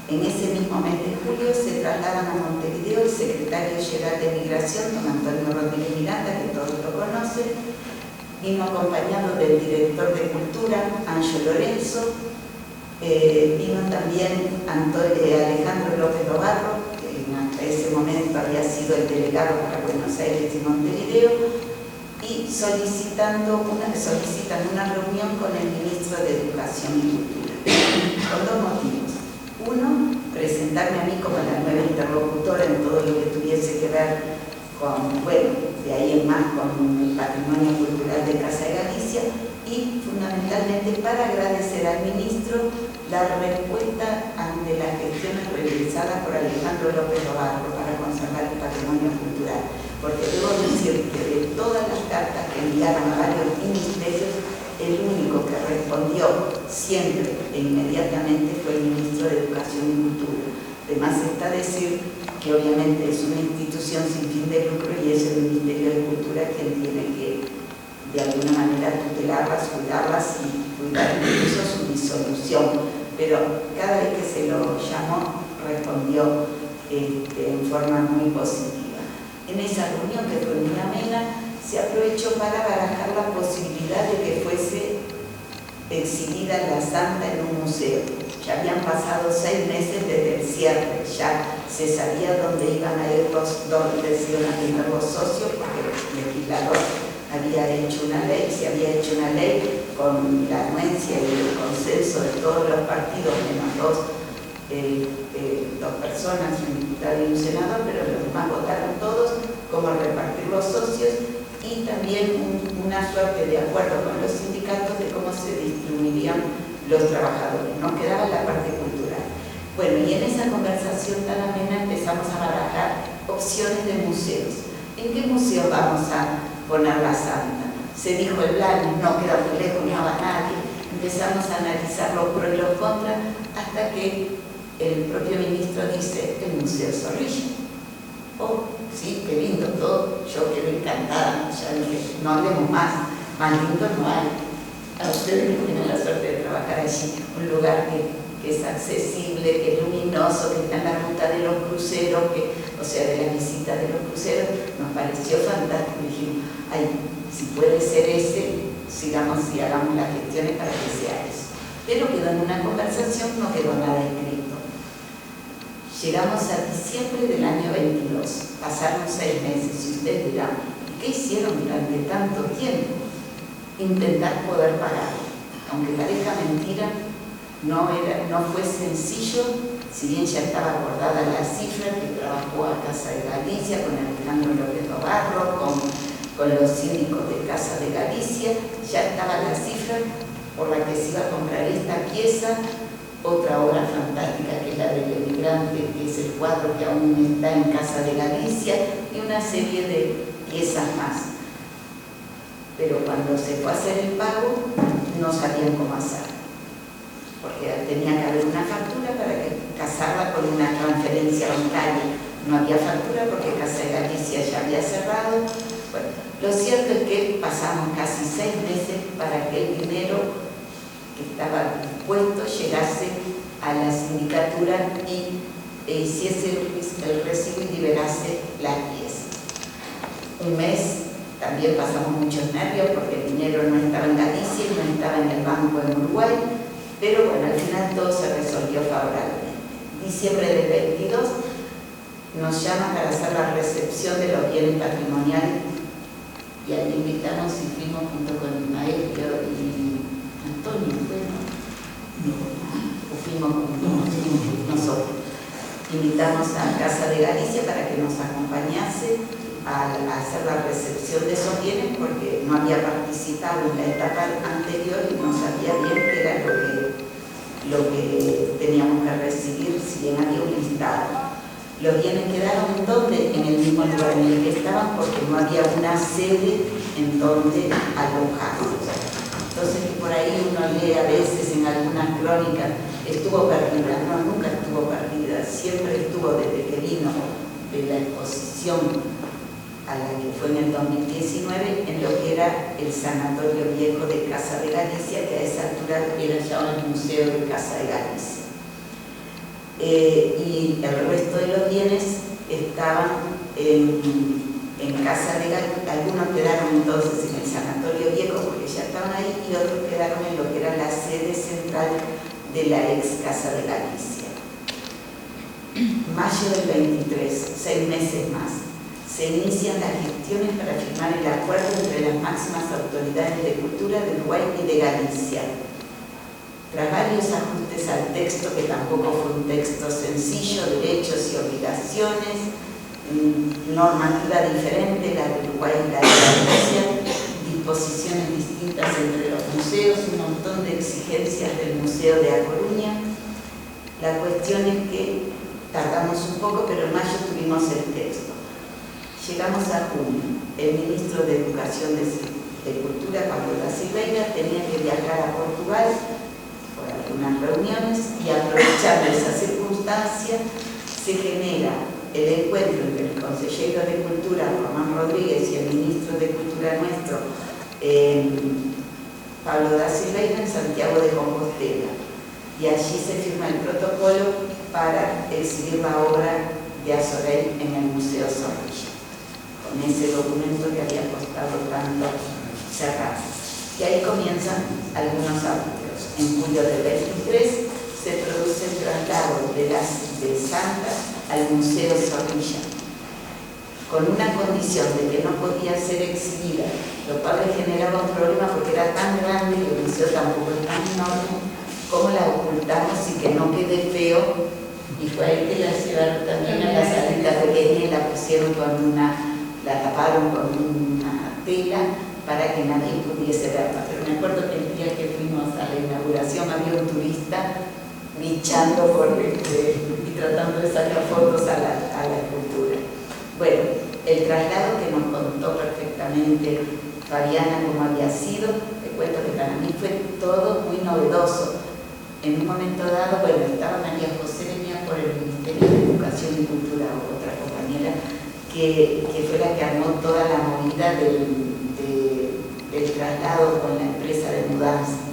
En ese mismo mes de julio se trasladan a Montevideo el secretario general de Migración, don Antonio Rodríguez Miranda, que todos lo conocen, vino acompañado del director de Cultura, Anjo Lorenzo, vino también Alejandro López Dobarro, que hasta ese momento había sido el delegado para Buenos Aires y Montevideo, y solicitan una reunión con el ministro de Educación y Cultura, con dos motivos. Uno, presentarme a mí como la nueva interlocutora en todo lo que tuviese que ver con, bueno, de ahí en más con el patrimonio cultural de Casa de Galicia, y fundamentalmente para agradecer al ministro la respuesta ante las gestiones realizadas por Alejandro López Dobarro para conservar el patrimonio cultural. Porque debo decir que de todas las cartas que enviaron a varios ministerios, el único que respondió siempre e inmediatamente fue el ministro de Educación y Cultura. Además está decir que obviamente es una institución sin fin de lucro y es el Ministerio de Cultura quien tiene que de alguna manera tutelarlas, cuidarlas y cuidar incluso su disolución. Pero cada vez que se lo llamó respondió en forma muy positiva. En esa reunión, que fue muy amena, se aprovechó para barajar la posibilidad de que fuese exhibida la Santa en un museo. Ya habían pasado 6 meses desde el cierre, ya se sabía dónde iban a ir dónde se iban a tener los socios, porque el legislador había hecho una ley, se había hecho una ley con la anuencia y el consenso de todos los partidos, menos 2 2 personas, un diputado y un senador, pero los demás votaron todos, cómo repartir los socios y también una suerte de acuerdo con los sindicatos de cómo se distribuirían los trabajadores. Nos quedaba la parte cultural. Bueno, y en esa conversación tan amena empezamos a barajar opciones de museos. ¿En qué museo vamos a poner la Santa? Se dijo el Blanes, no queda muy lejos, no va nadie. Empezamos a analizar los pros y los contras hasta que el propio ministro dice el Museo Zorrilla. Oh, sí, qué lindo todo, yo quedé encantada, ya dije, no hablemos más lindo no hay. A ustedes que tienen la suerte de trabajar allí, un lugar que es accesible, que es luminoso, que está en la ruta de los cruceros, o sea, de la visita de los cruceros, nos pareció fantástico. Dijimos, ay, si puede ser ese, sigamos y hagamos las gestiones para que sea eso. Pero quedó en una conversación, no quedó nada escrito. Llegamos a diciembre del año 22, pasaron 6 meses, y ustedes dirán, ¿qué hicieron durante tanto tiempo? Intentar poder pagar. Aunque parezca mentira, no fue sencillo, si bien ya estaba acordada la cifra, que trabajó a Casa de Galicia con Alejandro López Novarro, con los síndicos de Casa de Galicia, ya estaba la cifra por la que se iba a comprar esta pieza, otra obra fantástica que es la del emigrante, que es el cuadro que aún está en Casa de Galicia, y una serie de piezas más. Pero cuando se fue a hacer el pago, no sabían cómo hacer, porque tenía que haber una factura para casarla con una transferencia bancaria. No había factura porque Casa de Galicia ya había cerrado. Bueno, lo cierto es que pasamos casi 6 meses para que el dinero que estaba dispuesto llegase a la sindicatura y hiciese el recibo y liberase las piezas. Un mes también pasamos muchos nervios porque el dinero no estaba en Galicia y no estaba en el banco en Uruguay, pero bueno, al final todo se resolvió favorablemente. Diciembre del 22 nos llaman para hacer la recepción de los bienes patrimoniales y ahí invitamos y fuimos junto con Ismael y Antonio, bueno, o fuimos nosotros. Invitamos a Casa de Galicia para que nos acompañase a hacer la recepción de esos bienes porque no había participado en la etapa anterior y no sabía bien qué era lo que teníamos que recibir, si bien había un listado. Los bienes quedaron en donde, en el mismo lugar en el que estaban, porque no había una sede en donde alojarlos. Entonces, por ahí uno lee a veces en algunas crónicas, estuvo perdida. No, nunca estuvo perdida, siempre estuvo desde que vino de la exposición a la que fue en el 2019, en lo que era el Sanatorio Viejo de Casa de Galicia, que a esa altura era ya el Museo de Casa de Galicia. Y el resto de los bienes estaban en Casa de Galicia. Algunos quedaron entonces en el Sanatorio Viejo porque ya estaban ahí y otros quedaron en lo que era la sede central de la ex Casa de Galicia. Mayo del 23, 6 meses más, se inician las gestiones para firmar el acuerdo entre las máximas autoridades de cultura de Uruguay y de Galicia. Tras varios ajustes al texto, que tampoco fue un texto sencillo, derechos y obligaciones, normativa diferente, la de Uruguay y la de Galicia, disposiciones distintas entre los museos, un montón de exigencias del Museo de A Coruña. La cuestión es que tardamos un poco, pero en mayo tuvimos el texto. Llegamos a junio. El ministro de Educación de Cultura, Pablo da Silveira, tenía que viajar a Portugal por algunas reuniones y aprovechando esa circunstancia se genera el encuentro entre el consejero de Cultura, Román Rodríguez, y el ministro de Cultura nuestro, Pablo da Silveira, en Santiago de Compostela. Y allí se firma el protocolo para exhibir la obra de Azorell en el Museo Zorrilla, con ese documento que había costado tanto cerrar. Y ahí comienzan algunos audios. En julio del 23 se produce el traslado de Santa al Museo Zorrilla, con una condición de que no podía ser exhibida, lo cual le generaba un problema porque era tan grande y el museo tampoco es tan enorme, cómo la ocultamos y que no quede feo. Y fue ahí que la llevaron también a la salita pequeña y la pusieron la taparon con una tela para que nadie pudiese verla. Pero me acuerdo que el día que fuimos a la inauguración había un turista bichando y tratando de sacar fotos a la escultura. Bueno, el traslado que nos contó perfectamente Fabiana cómo había sido, te cuento que para mí fue todo muy novedoso. En un momento dado, bueno, estaba María José venía por el Ministerio de Educación y Cultura, otra compañera, que fue la que armó toda la movida del traslado con la empresa de mudanza.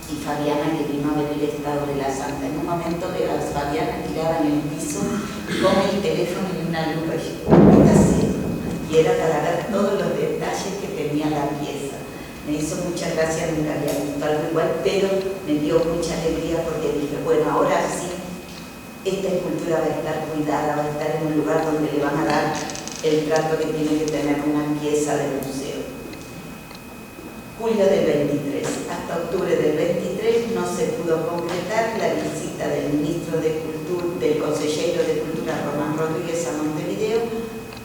Y Fabiana, que vino a ver el estado de la Santa. En un momento veo a Fabiana tirada en el piso con el teléfono y una lupa. Y yo, ¿qué está haciendo? Y era para ver todos los detalles que tenía la pieza. Me hizo mucha gracia, nunca había visto algo igual, pero me dio mucha alegría porque dije, bueno, ahora sí, esta escultura va a estar cuidada, va a estar en un lugar donde le van a dar el trato que tiene que tener una pieza del museo. Julio del 23, hasta octubre del 23 no se pudo concretar la visita del ministro de Cultura, del consejero de Cultura Román Rodríguez a Montevideo,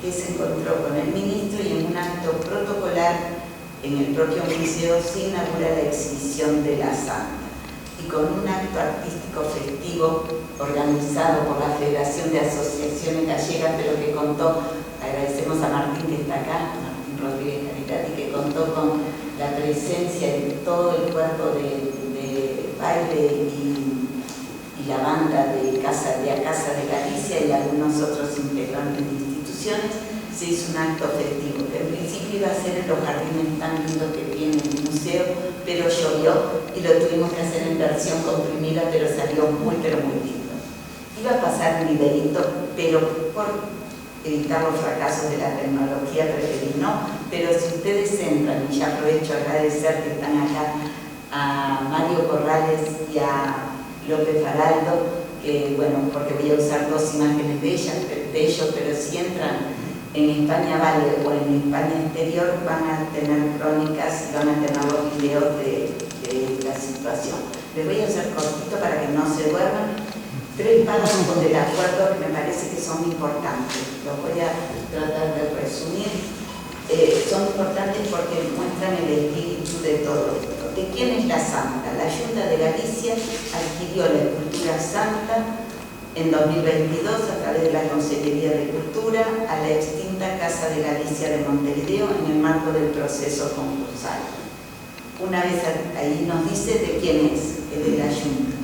que se encontró con el ministro y en un acto protocolar en el propio museo se inaugura la exhibición de la Santa. Y con un acto artístico festivo organizado por la Federación de Asociaciones Gallegas, pero que contó, agradecemos a Martín que está acá, Martín Rodríguez Caritati, que contó con la presencia de todo el cuerpo de baile y la banda de Casa de Galicia y algunos otros integrantes de instituciones. Se hizo un acto festivo, que en principio iba a ser en los jardines tan lindos que tiene el museo, pero llovió y lo tuvimos que hacer en versión comprimida, pero salió muy lindo. Iba a pasar un videíto, pero por evitar los fracasos de la tecnología preferí no, pero si ustedes entran, y ya aprovecho a agradecer que están acá a Mario Corrales y a López Faraldo, que bueno, porque voy a usar dos imágenes de ellos, pero si entran en España Vale o en España Exterior van a tener crónicas y van a tener los videos de la situación. Les voy a hacer cortito para que no se duerman. 3 párrafos del acuerdo que me parece que son importantes. Los voy a tratar de resumir. Son importantes porque muestran el espíritu de todo esto. ¿De quién es la Santa? La Junta de Galicia adquirió la escultura Santa en 2022 a través de la Consejería de Cultura a la extinta Casa de Galicia de Montevideo en el marco del proceso concursal. Una vez ahí nos dice de quién es de la Junta.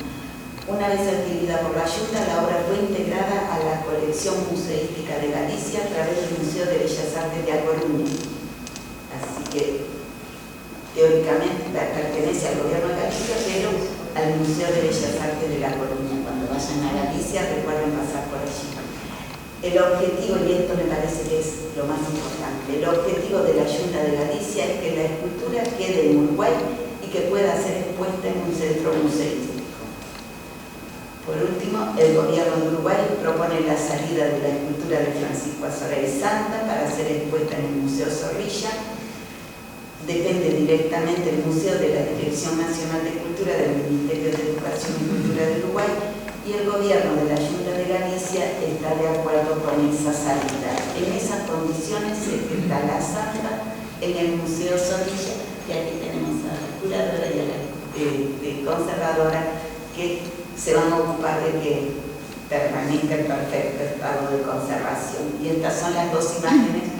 Una vez adquirida por la Junta, la obra fue integrada a la colección museística de Galicia a través del Museo de Bellas Artes de A Coruña. Así que teóricamente pertenece al gobierno de Galicia, pero al Museo de Bellas Artes de La Coruña. Cuando vayan a Galicia, recuerden pasar por allí. El objetivo, y esto me parece que es lo más importante, el objetivo de la Junta de Galicia es que la escultura quede en Uruguay y que pueda ser expuesta en un centro museístico. Por último, el gobierno de Uruguay propone la salida de la escultura de Francisco Azorey Santa para ser expuesta en el Museo Zorrilla. Depende directamente del Museo de la Dirección Nacional de Cultura del Ministerio de Educación y Cultura de Uruguay, y el gobierno de la Junta de Galicia está de acuerdo con esa salida. En esas condiciones está la Santa en el Museo Zorrilla, y aquí tenemos a la curadora y a la conservadora que se van a ocupar de que permanezca en perfecto estado de conservación. Y estas son las dos imágenes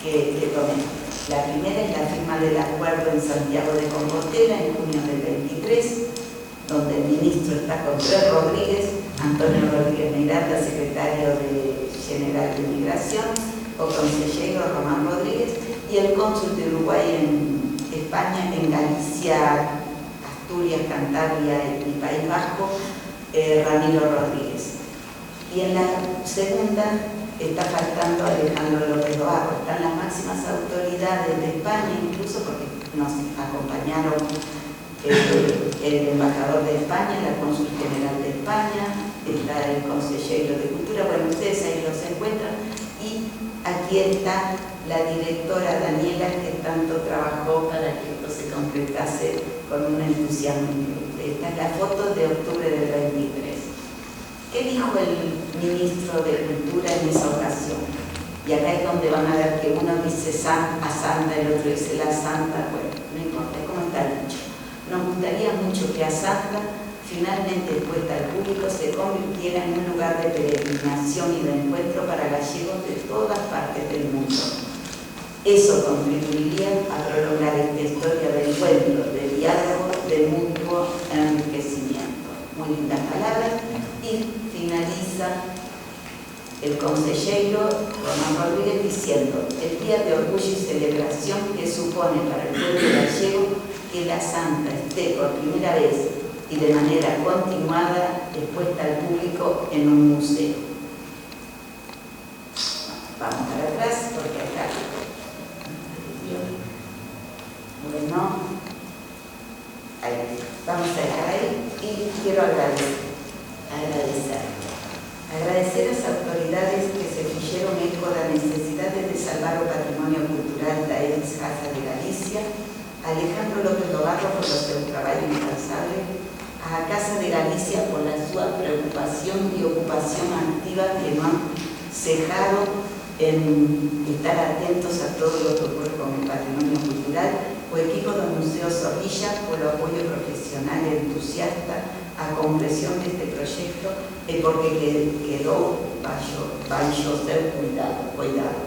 que tomé. La primera es la firma del acuerdo en Santiago de Compostela en junio del 23, donde el ministro está Contreras Rodríguez, Antonio Rodríguez Miranda, secretario general de Migración, o consejero Román Rodríguez, y el cónsul de Uruguay en España, en Galicia, Asturias, Cantabria y País Vasco, Ramiro Rodríguez. Y en la segunda está faltando Alejandro López Doarro. Están las máximas autoridades de España, incluso porque nos acompañaron el embajador de España, la cónsul general de España, está el consejero de Cultura, bueno, ustedes ahí los encuentran, y aquí está la directora Daniela, que tanto trabajó para que esto se concretase con un entusiasmo increíble. esta es la foto de octubre del 23. ¿Qué dijo el ministro de Cultura en esa ocasión? Y acá es donde van a ver que uno dice a Santa, el otro dice la Santa. Bueno, no importa, es como está dicho. Nos gustaría mucho que a Santa, finalmente expuesta al público, se convirtiera en un lugar de peregrinación y de encuentro para gallegos de todas partes del mundo. Eso contribuiría a prolongar esta historia de encuentro, de diálogo, de mutuo enriquecimiento. Muy lindas palabras. Y finaliza el consejero Román Rodríguez diciendo: el día de orgullo y celebración que supone para el pueblo gallego que la Santa esté por primera vez y de manera continuada expuesta al público en un museo. Vamos para atrás porque acá. Bueno, ahí. Vamos a dejar ahí y quiero agradecer a las autoridades que se hicieron eco de la necesidad de salvar el patrimonio cultural da ex Casa de Galicia, a Alejandro López Lobarro por o seu traballo incansable, a Casa de Galicia por la súa preocupación y ocupación activa que no han cejado en estar atentos a todo lo que ocurre con el patrimonio cultural, o equipo do Museo Zorrilla por o apoio profesional e entusiasta a compresión deste proxecto e porque quedou baixo seu cuidado.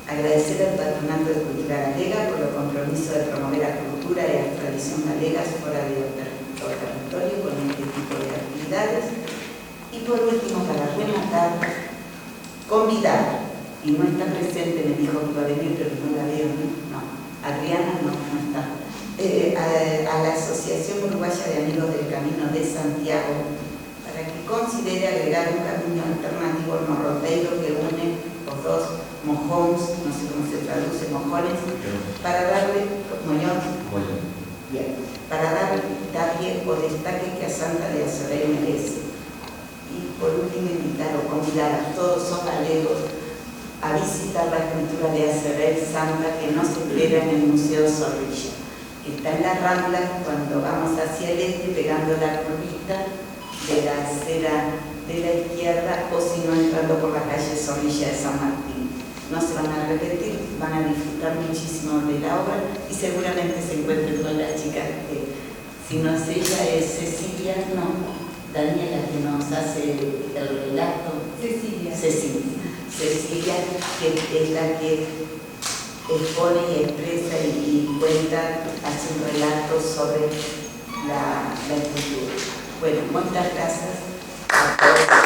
Agradecer ao Patronato de Cultura Galega por o compromiso de promover a cultura e as tradicións galegas fora do territorio con este tipo de actividades. Y por último, para rematar, convidar, y no está presente, me dijo que iba a venir, pero no la veo, no, Adriana no está, a la Asociación Uruguaya de Amigos del Camino de Santiago para que considere agregar un camino alternativo al morroteiro que une los dos mojones, no sé cómo se traduce, mojones, para darle o destaque que a Santa de Azoray merece. Y por último, invitar o convidar a todos los galegos a visitar la escultura de Azoray Santa que no se espera en el Museo Zorrilla. Está en la Rambla cuando vamos hacia el este, pegando la curvita de la acera de la izquierda, o si no, entrando por la calle Zorrilla de San Martín. No se van a repetir, van a disfrutar muchísimo de la obra y seguramente se encuentren con las chicas que, si no es ella, es Cecilia, no, Daniela, que nos hace el relato. Cecilia, que es la que expone y expresa y cuenta, hace un relato sobre la escultura. Bueno, muchas gracias a todos.